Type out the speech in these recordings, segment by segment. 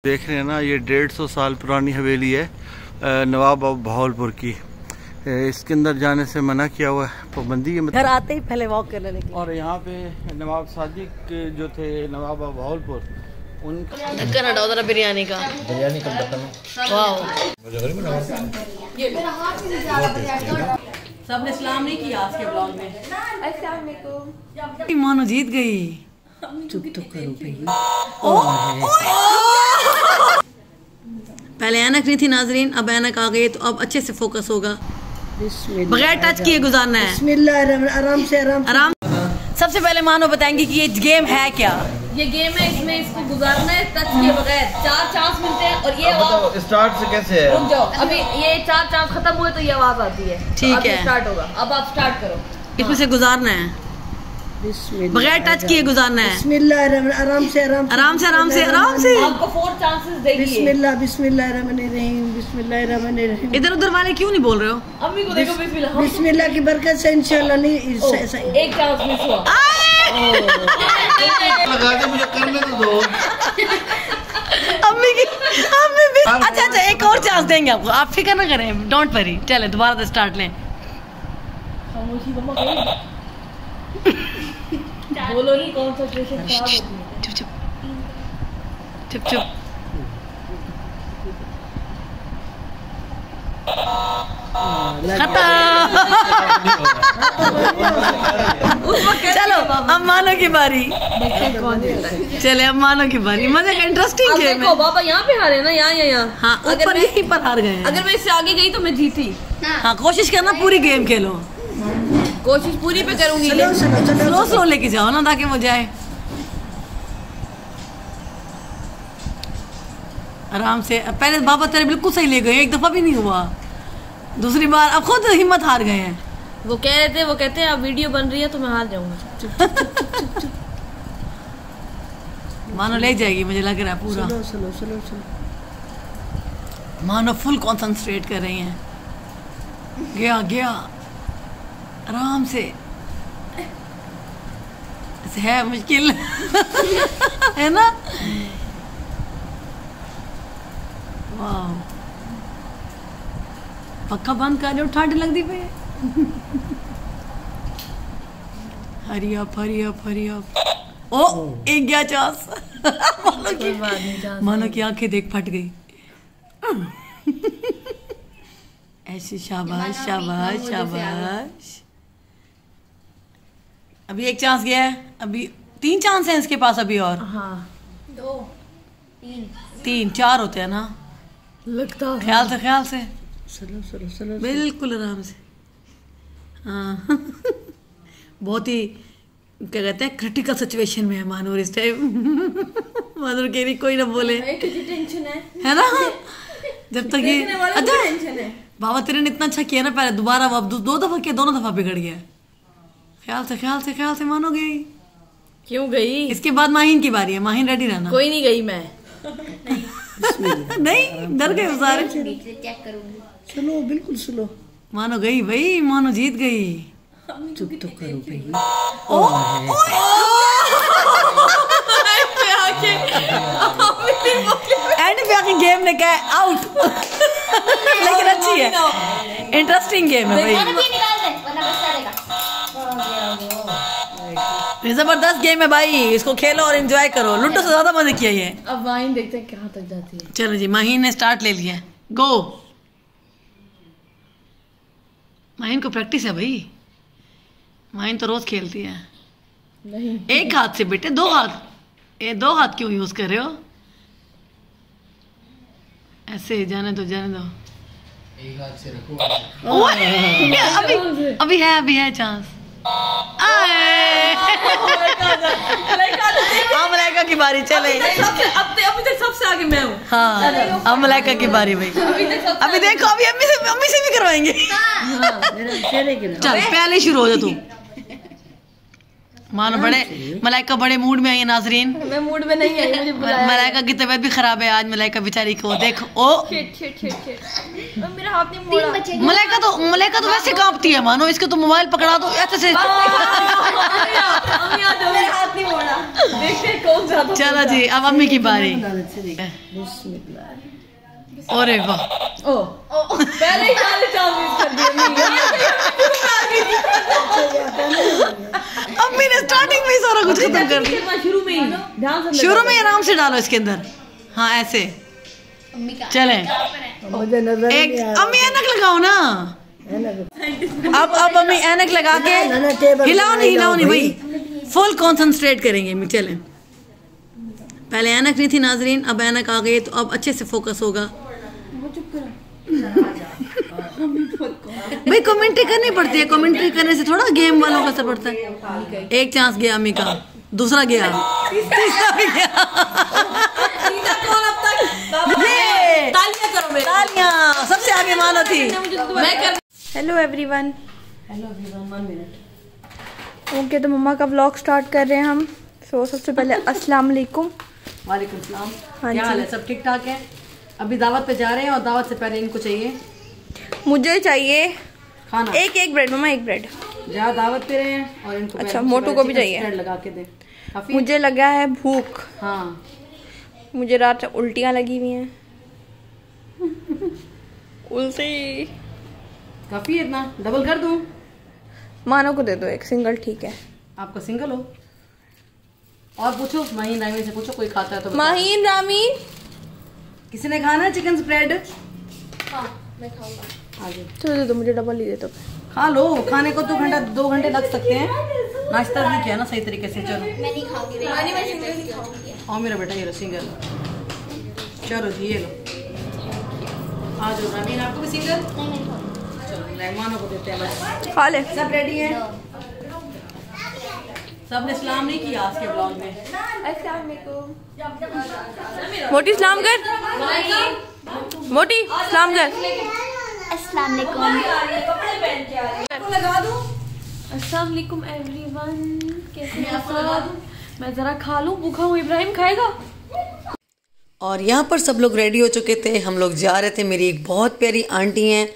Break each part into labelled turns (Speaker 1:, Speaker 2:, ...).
Speaker 1: देख रहे हैं ना, ये 150 साल पुरानी हवेली है नवाब भावलपुर की। इसके अंदर जाने से मना किया हुआ है, पाबंदी है।
Speaker 2: घर आते ही पहले वॉक करने लगे। और
Speaker 1: यहाँ पे नवाब सादिक जो थे नवाब भावलपुर,
Speaker 2: उनका बिरयानी का सबने सलाम नहीं किया आज के ब्लॉग में। मानो जीत गई। चुप तो करो पहले ऐनक नहीं थी नाजरीन, अब ऐनक आ गई तो अब अच्छे से फोकस होगा। बगैर टच किए गुजारना है।
Speaker 3: आराम से आराम।
Speaker 2: सबसे पहले मानो बताएंगे कि ये गेम है क्या।
Speaker 4: ये गेम है, इसमें इसको गुजारना है टच किए बगैर। 4 चांस मिलते हैं और ये
Speaker 1: स्टार्ट से कैसे है?
Speaker 4: रुक जाओ, अभी ये 4 चांस खत्म हुए तो ये आवाज आती है।
Speaker 2: ठीक है,
Speaker 4: स्टार्ट होगा। अब आप स्टार्ट करो।
Speaker 2: इसमें से गुजारना है, बगैर टच किए गुजारना है।
Speaker 3: आराम से
Speaker 2: आराम से
Speaker 4: आपको 4 चांसेस देगी।
Speaker 3: बिस्मिल्लाह।
Speaker 2: इधर उधर वाले क्यों नहीं बोल रहे हो?
Speaker 4: अम्मी को देखो, बिस्मिल्लाह।
Speaker 3: बिस्मिल्लाह की बरकत से इंशाल्लाह नहीं।
Speaker 4: एक चांस मिस हुआ।
Speaker 1: लगा दे, मुझे करने तो दो।
Speaker 2: अम्मी भी। अच्छा एक और चांस देंगे आपको, आप फिक्र ना करें, डोंट वरी। चले दोबारा से स्टार्ट लें।
Speaker 4: खामोशी मम्मा बोलो नहीं, कंसंट्रेशन खराब होती है।
Speaker 2: चुप चलो अब मानो की बारी। चले अब मानो की बारी। मजे का इंटरेस्टिंग गेम है।
Speaker 4: बाबा यहाँ पे हारे ना, यहाँ। हाँ,
Speaker 2: ऊपर यहीं पर हार गए।
Speaker 4: अगर मैं इससे आगे गई तो मैं जीती।
Speaker 2: हाँ, कोशिश करना पूरी गेम खेलो।
Speaker 4: कोशिश पूरी पे करूंगी।
Speaker 2: स्लो लेके जाओ ना ताकि वो जाए आराम से। पहले बाबा तेरे बिल्कुल सही ले गए, एक दफा भी नहीं हुआ। दूसरी बार अब खुद हिम्मत हार गए हैं।
Speaker 4: वो कह रहे थे, वो कहते हैं अब वीडियो बन रही है तो मैं हार जाऊंगा।
Speaker 2: मानो ले जाएगी, मुझे लग रहा है पूरा।
Speaker 3: स्लो।
Speaker 2: मानो फुल कॉन्सेंट्रेट कर रही हैं। गया आराम से। है मुश्किल है ना। वाह, पक्का बंद कर लो, ठंड लग दी पे। Hurry up. ओ एक गया चांस। मानो की आंखें देख फट गई। ऐसी शाबाश। अभी एक चांस गया है, अभी 3 चांस हैं इसके पास अभी। और
Speaker 4: हाँ, 2
Speaker 2: 3 4 होते हैं ना,
Speaker 4: लगता है।
Speaker 2: ख्याल से
Speaker 3: स्लो।
Speaker 2: बिल्कुल आराम से। हाँ बहुत ही क्या कहते हैं, क्रिटिकल सिचुएशन में है मानूर इस टाइम। मानूर कह रही कोई ना बोले,
Speaker 4: टेंशन है
Speaker 2: ना। जब तक ये
Speaker 4: टेंशन है।
Speaker 2: बाबा तेरे ने इतना अच्छा किया ना, पहले दोबारा अब 2 दफा किया, दोनों दफा बिगड़ गया। ख्याल से मानो गई।
Speaker 4: क्यों गई?
Speaker 2: इसके बाद माहिन की बारी है। माहिन रेडी रहना।
Speaker 4: कोई नहीं गई मैं।
Speaker 2: नहीं, डर गए सारे।
Speaker 4: चेक करूंगी।
Speaker 3: स्लो, बिल्कुल स्लो।
Speaker 2: मानो गई भाई, मानो जीत गई।
Speaker 3: चुप तो करो भाई।
Speaker 2: एंड पे आके गेम ने कहा आउट। लेकिन अच्छी है, इंटरेस्टिंग गेम है भाई। जबरदस्त गेम है भाई, इसको खेलो और एंजॉय करो। लूडो से ज्यादा मजे किया ये।
Speaker 4: अब वाइन देखते हैं कहाँ तक जाती है।
Speaker 2: चलो जी, माहिन ने स्टार्ट ले लिया। गो। माहिन को प्रैक्टिस है भाई, माहिन तो रोज खेलती है।
Speaker 4: नहीं,
Speaker 2: एक हाथ से बेटे, 2 हाथ। ये 2 हाथ क्यों यूज कर रहे हो? ऐसे जाने दो।
Speaker 5: एक हाथ से रखो।
Speaker 2: अभी है चांस। मलाइका की बारी। चले
Speaker 4: अभी तक सबसे आगे मैं हूँ।
Speaker 2: हाँ, अब मलाइका की बारी भाई। अभी देखो, अभी अम्मी से भी करवाएंगे। चल पहले शुरू हो जा तू। मानो बड़े मलाइका बड़े मूड में आई है नाजरीन।
Speaker 4: मैं मूड में नहीं आई, मुझे बुलाया।
Speaker 2: मलाइका की तबीयत भी खराब है आज। मलाइका बेचारी को देखो। ओ
Speaker 4: मेरा हाथ नहीं मोड़ा।
Speaker 2: मलाइका तो वैसे कांपती है मानो। इसको तो मोबाइल पकड़ा दो ऐसे से।
Speaker 4: मेरा हाथ नहीं मोड़ा। देखते कौन ज्यादा।
Speaker 2: चलो जी, अब अम्मी की बारी।
Speaker 3: बिस्मिल्लाह।
Speaker 2: अरे वाह,
Speaker 3: ओ
Speaker 4: पहले ही 4 मिस कर दिए।
Speaker 2: अम्मी ने स्टार्टिंग में ही सारा कुछ खत्म कर दिया।
Speaker 4: शुरू में ही ध्यान से
Speaker 2: शुरू में आराम से डालो इसके अंदर। हाँ ऐसे चले।
Speaker 3: मुझे नजर
Speaker 2: एक
Speaker 3: नहीं आ
Speaker 2: अम्मी ऐनक लगाओ ना। अब अम्मी ऐनक लगा के हिलाओ नहीं भाई, फुल कॉन्सेंट्रेट करेंगे अम्मी। चलें, पहले ऐनक नहीं थी नाजरीन, अब ऐनक आ गई तो अब अच्छे से फोकस होगा। भाई कमेंट्री करनी पड़ती है, कमेंट्री करने से थोड़ा गेम वालों का असर पड़ता है। एक चांस गया अम्मी का, दूसरा गया, तीसरा भी गया। तालियां सबसे आगे मानो थी।
Speaker 6: Hello everyone. ओके, तो मम्मा का व्लॉग स्टार्ट कर रहे हैं हम। सो सबसे पहले अस्सलाम वालेकुम।
Speaker 2: वालेकुम सलाम।
Speaker 6: हाँ
Speaker 2: क्या
Speaker 6: जी।
Speaker 2: हाल है? सब ठीक ठाक है? अभी दावत पे जा रहे हैं और दावत से पहले इनको चाहिए
Speaker 6: मुझे चाहिए
Speaker 2: खाना।
Speaker 6: एक ब्रेड मम्मा, एक ब्रेड।
Speaker 2: जहाँ दावत पे रहे हैं और इनको
Speaker 6: अच्छा,
Speaker 2: पहले
Speaker 6: मोटू को भी
Speaker 2: चिकन
Speaker 6: चाहिए।
Speaker 2: स्प्रेड लगा के दे। काफी
Speaker 6: मुझे लगा है भूख।
Speaker 2: हाँ,
Speaker 6: मुझे रात से उल्टियाँ लगी हुई हैं। उल्टी।
Speaker 2: काफी है इतना, डबल कर दूं?
Speaker 6: मानो को दे दो एक, सिंगल ठीक है।
Speaker 2: आपका सिंगल हो? और पूछो माहीन रामी से, पूछो कोई खाता है तो बताओ।
Speaker 6: माहीन रामीन,
Speaker 2: किसी ने खाना है चिकन स्प्रेड?
Speaker 4: हाँ मैं खाऊंगा।
Speaker 2: आगे
Speaker 6: चलो दे दो, मुझे डबल ही दे दो।
Speaker 2: खा लो, खाने को 2 घंटे लग सकते हैं। नाश्ता नहीं किया ना सही तरीके से। चलो
Speaker 4: मैं नहीं खाऊंगी, मैं सिंगल ही खाऊंगी।
Speaker 2: आओ मेरा बेटा, ये लो सिंगल। चलो जी, ये लो। आ जाओ रामीन, आपको भी सिंगल? चलो मेहमानों को देते हैं बस।
Speaker 6: खा ले।
Speaker 2: सब रेडी है? सबने सलाम नहीं किया आज के ब्लॉग में।
Speaker 6: मोटी सलाम कर, मोटी सलाम कर।
Speaker 4: अस्सलाम वालेकुम एवरीवन। कैसे हैं सब? मैं जरा खा लूं, भूखा हूँ। इब्राहिम खाएगा?
Speaker 2: और यहाँ पर सब लोग रेडी हो चुके थे, हम लोग जा रहे थे। मेरी एक बहुत प्यारी आंटी हैं,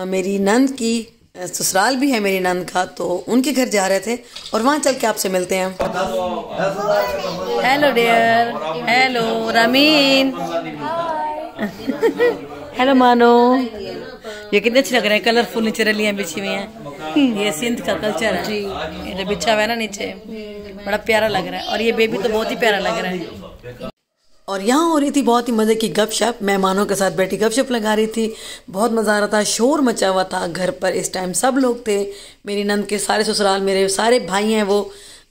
Speaker 2: मेरी नंद की ससुराल भी है मेरी नंद का, तो उनके घर जा रहे थे और वहाँ चल के आपसे मिलते हैं। Hello dear, hello Rameen, hello Mano. ये कितने अच्छे लग रहे हैं, कलरफुल नीचे रलियां बिछी हुई हैं। ये सिंध का कल्चर है जी, ये जो बिछा हुआ है ना नीचे, बड़ा प्यारा लग रहा है। और ये बेबी तो बहुत ही प्यारा लग रहा है। और यहाँ हो रही थी बहुत ही मज़े की गपशप, मेहमानों के साथ बैठी गपशप लगा रही थी। बहुत मज़ा आ रहा था, शोर मचा हुआ था घर पर। इस टाइम सब लोग थे, मेरी नंद के सारे ससुराल, मेरे सारे भाई हैं वो।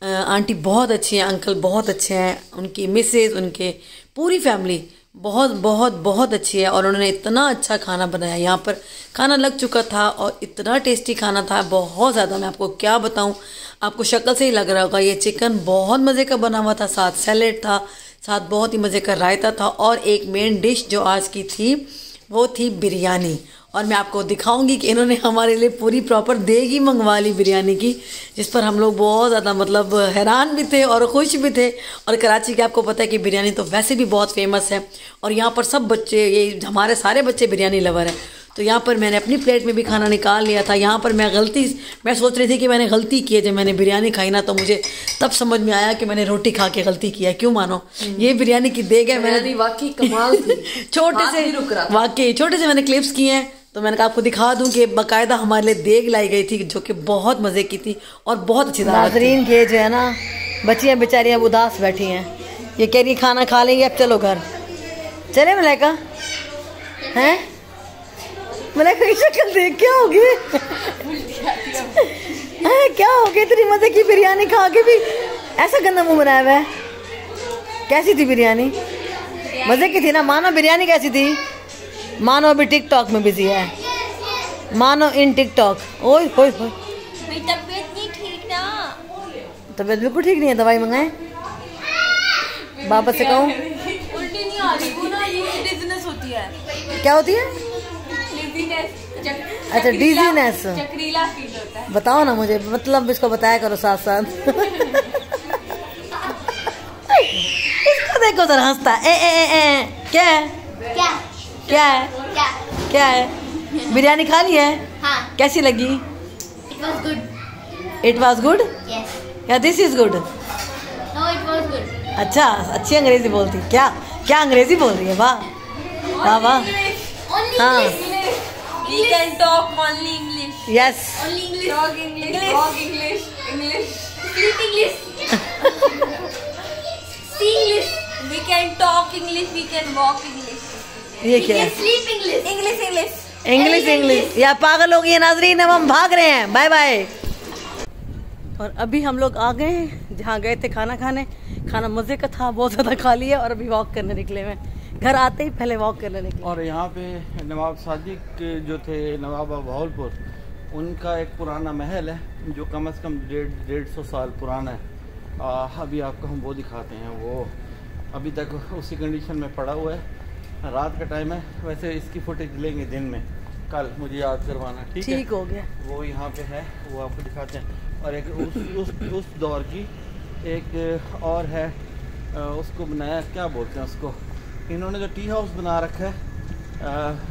Speaker 2: आंटी बहुत अच्छी हैं, अंकल बहुत अच्छे हैं, उनकी मिसेज, उनके पूरी फैमिली बहुत बहुत बहुत अच्छी है। और उन्होंने इतना अच्छा खाना बनाया। यहाँ पर खाना लग चुका था और इतना टेस्टी खाना था, बहुत ज़्यादा। मैं आपको क्या बताऊँ, आपको शक्ल से ही लग रहा होगा। ये चिकन बहुत मज़े का बना हुआ था, साथ सैलेड था, साथ बहुत ही मज़े का रायता था। और एक मेन डिश जो आज की थी वो थी बिरयानी। और मैं आपको दिखाऊंगी कि इन्होंने हमारे लिए पूरी प्रॉपर देगी मंगवा ली बिरयानी की, जिस पर हम लोग बहुत ज़्यादा मतलब हैरान भी थे और खुश भी थे। और कराची के आपको पता है कि बिरयानी तो वैसे भी बहुत फेमस है। और यहाँ पर सब बच्चे, ये हमारे सारे बच्चे बिरयानी लवर हैं। तो यहाँ पर मैंने अपनी प्लेट में भी खाना निकाल लिया था। यहाँ पर मैं सोच रही थी कि मैंने गलती की है। जब मैंने बिरयानी खाई ना, तो मुझे तब समझ में आया कि मैंने रोटी खा के गलती किया है। क्यों मानो, ये बिरयानी की देग है। मैंने
Speaker 3: वाकई कमाल थी।
Speaker 2: छोटे से मैंने क्लिप्स किए हैं, तो मैंने कहा आपको दिखा दूं कि बाकायदा हमारे लिए देग लाई गई थी, जो कि बहुत मज़े की थी और बहुत अच्छी दावत थी। नाज़रीन के जो है ना, बच्चियाँ बेचारियाँ उदास बैठी हैं। ये कह रही खाना खा लेंगे, अब चलो घर चले। मलाइका हैं, मलाइका की शक्ल देख, क्या होगी क्या हो गया? इतनी मज़े की बिरयानी खा के भी ऐसा गंदा मुँह बनाया हुआ है। कैसी थी बिरयानी? मज़े की थी ना? मानो बिरयानी कैसी थी? मानो अभी टिकटॉक में बिजी है, मानो इन टिकटॉक। ओए होए होए,
Speaker 4: तबीयत नहीं ठीक ना।
Speaker 2: तबीयत बिल्कुल ठीक नहीं है, दवाई मंगाएं। बाबा से कहूँ?
Speaker 4: उल्टी नहीं आ रही वो ना, ये डिजीनेस होती है।
Speaker 2: क्या होती है? अच्छा, डिजीनेस।
Speaker 4: चक्रीला फील होता है।
Speaker 2: बताओ ना मुझे, मतलब इसको बताया करो साथ साथ। इसको देखो जरा, हंसता है। क्या है?
Speaker 4: क्या
Speaker 2: क्या है?
Speaker 4: क्या
Speaker 2: क्या है? बिरयानी खा ली है?
Speaker 4: हाँ,
Speaker 2: कैसी लगी?
Speaker 4: It was good.
Speaker 2: It was good
Speaker 4: yes.
Speaker 2: या this is good?
Speaker 4: No, it was good.
Speaker 2: अच्छा, अच्छी अंग्रेजी बोलती। क्या क्या अंग्रेजी बोल रही है? वाह वाह वाह। हाँ
Speaker 4: We can talk only English.
Speaker 2: Yes
Speaker 4: Only English. Talk English. Talk English. English. Speak English. See English. We can talk English. We can walk English.
Speaker 2: ये क्या है?
Speaker 4: Sleep English. English English.
Speaker 2: English English. या पागल हो गई है नाजरीन, अब हम भाग रहे हैं। Bye bye. और अभी हम लोग आ गए हैं जहाँ गए थे खाना खाने। खाना मज़े का था, बहुत ज़्यादा खा लिया और अभी वॉक करने निकले हुए हैं। घर आते ही पहले वॉक करने निकले।
Speaker 1: और यहाँ पे नवाब सादिक जो थे, नवाब बहावलपुर, उनका एक पुराना महल है जो कम से कम 150 साल पुराना है। अभी आपको हम वो दिखाते हैं। वो अभी तक उसी कंडीशन में पड़ा हुआ है। रात का टाइम है, वैसे इसकी फुटेज लेंगे दिन में, कल मुझे याद करवाना। ठीक
Speaker 2: हो गया।
Speaker 1: वो यहाँ पे है, वो आपको दिखाते हैं। और एक उस दौर की एक और है, उसको बनाया, क्या बोलते हैं उसको, इन्होंने जो टी हाउस बना रखा है,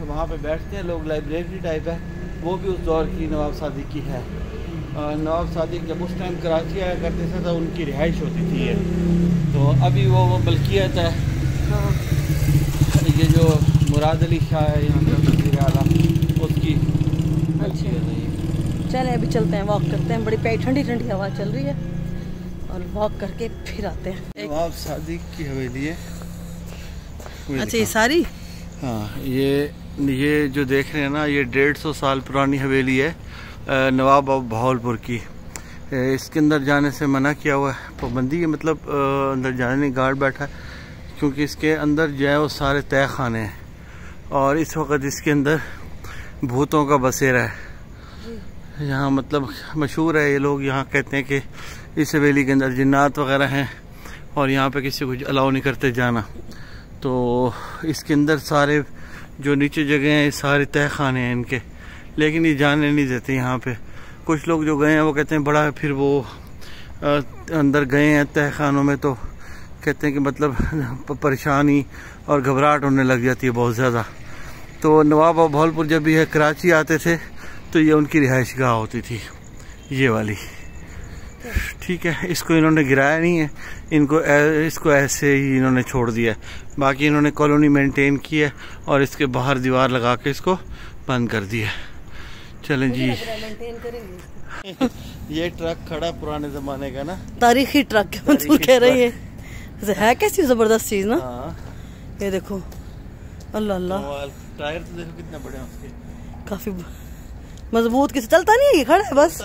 Speaker 1: वहाँ पे बैठते हैं लोग, लाइब्रेरी टाइप है। वो भी उस दौर की नवाब सादिक की है। नवाब सादिक जब उस टाइम कराची आया करते थे तो उनकी रिहाइश होती थी ये। तो अभी वो बल्कियत है।
Speaker 2: हाँ।
Speaker 1: ये जो मुराद अली शाह है यहाँ का वज़ीर आला, उसकी बल्कियत है ये।
Speaker 2: चले अभी चलते हैं, वॉक करते हैं। बड़ी प्यारी ठंडी ठंडी हवा चल रही है और वॉक करके फिर आते हैं।
Speaker 1: नवाब सादिक की हवेली है।
Speaker 2: अच्छा ये सारी?
Speaker 1: हाँ, ये जो देख रहे हैं ना, ये 150 साल पुरानी हवेली है नवाब बहावलपुर की। इसके अंदर जाने से मना किया हुआ है, पाबंदी है, मतलब अंदर जाने नहीं, गार्ड बैठा है, क्योंकि इसके अंदर जो है वो सारे तय खाने हैं और इस वक्त इसके अंदर भूतों का बसेरा है। यहाँ मतलब मशहूर है, ये लोग यहाँ कहते हैं कि इस हवेली के अंदर जिन्नात वगैरह हैं और यहाँ पे किसी को अलाउ नहीं करते जाना। तो इसके अंदर सारे जो नीचे जगह हैं, सारे तय खाने हैं इनके, लेकिन ये जाने नहीं देते यहाँ पे। कुछ लोग जो गए हैं वो कहते हैं बड़ा, फिर वो अंदर गए हैं तय खानों में तो कहते हैं कि मतलब परेशानी और घबराहट होने लग जाती है बहुत ज़्यादा। तो नवाब बहावलपुर जब भी कराची आते थे तो ये उनकी रिहाइश गाह होती थी, ये वाली। ठीक है, इसको इन्होंने गिराया नहीं है, इसको ऐसे ही इन्होंने छोड़ दिया है। बाकी इन्होंने कॉलोनी मेंटेन की है और इसके बाहर दीवार लगा के इसको बंद कर दिया। चलें जी। ये ट्रक खड़ा पुराने ज़माने का ना,
Speaker 2: तारीखी ट्रक तू कह रही है कैसी ज़बरदस्त चीज़ ना। ये देखो, अल्लाह अल्लाह,
Speaker 1: टायर तो देखो कितने बड़े हैं उसके,
Speaker 2: काफ़ी मजबूत। किसी चलता नहीं है, ये खड़ा है बस,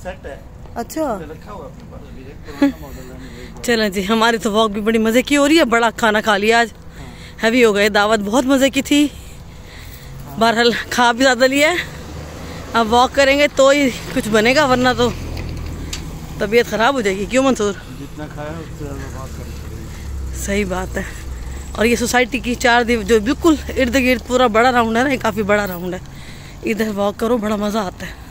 Speaker 1: सेट है।
Speaker 2: अच्छा
Speaker 1: रखा हुआ अपने पास, अभी एक पुराना मॉडल है।
Speaker 2: चलें जी, हमारी तो वॉक भी बड़ी मज़े की हो रही है। बड़ा खाना खा लिया आज, हैवी हो गए, दावत बहुत मज़े की थी। बहरहाल खा भी ज़्यादा लिया है। अब वॉक करेंगे तो ही कुछ बनेगा, वरना तो तबीयत ख़राब हो जाएगी। क्यों मंसूर?
Speaker 1: जितना खाया उससे ज़्यादा वॉक करनी।
Speaker 2: सही बात है। और ये सोसाइटी की 4 दीवार जो बिल्कुल इर्द गिर्द पूरा बड़ा राउंड है ना, ये काफ़ी बड़ा राउंड है। इधर वॉक करो, बड़ा मज़ा आता है।